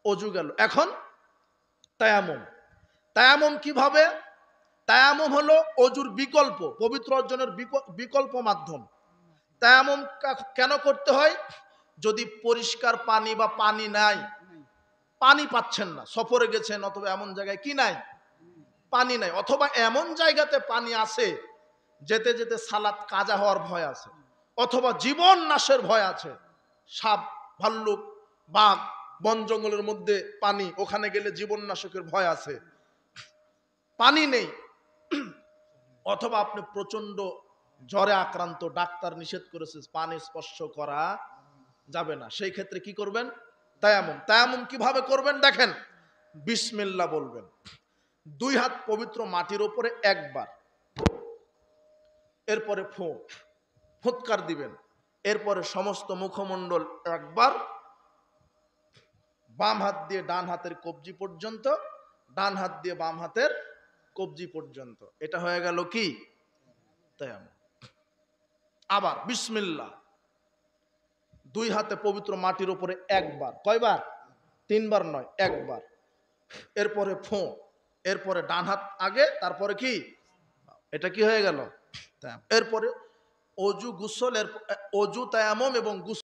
অজু গেল। এখন তায়াম্মুম। তায়াম্মুম কিভাবে? তায়াম্মুম হলো অজুর বিকল্প, পবিত্র অর্জনের বিকল্প মাধ্যম। তায়াম্মুম কেন করতে হয়? যদি পরিষ্কার পানি বা পানি নাই, পানি পাচ্ছেন না, সফরে গেছেন অথবা এমন জায়গায় কি নাই, পানি নাই, অথবা এমন জায়গাতে পানি আছে যেতে যেতে সালাত কাজা হওয়ার ভয় আছে, অথবা জীবন নাশের ভয় আছে, সাপ ভাল্লুক বাঘ বন জঙ্গলের মধ্যে পানি, ওখানে গেলে জীবন নাশকের ভয় আছে, পানি নেই, অথবা আপনি প্রচন্ড জ্বরে আক্রান্ত, ডাক্তার নিষেধ করেছে পানি স্পর্শ করা যাবে না, সেই ক্ষেত্রে কি করবেন? তায়াম্মুম। তায়াম্মুম কিভাবে করবেন দেখেন, বিসমিল্লাহ বলবেন, দুই হাত পবিত্র মাটির উপরে একবার, এরপরে ফুৎকার দিবেন, এরপরে সমস্ত মুখমণ্ডল একবার, বাম হাত দিয়ে ডান হাতের কবজি পর্যন্ত, ডান হাত দিয়ে বাম হাতের কবজি পর্যন্ত, এটা হয়ে গেল কি? তায়াম্মুম। আবার বিসমিল্লাহ, দুই হাতে পবিত্র মাটির উপরে একবার, কয়বার? তিনবার নয়, একবার, এরপরে এরপরে ডান হাত আগে, তারপরে কি? এটা কি হয়ে গেল? এরপরে অজু গোসল, অজু তায়াম্মুম এবং গোসল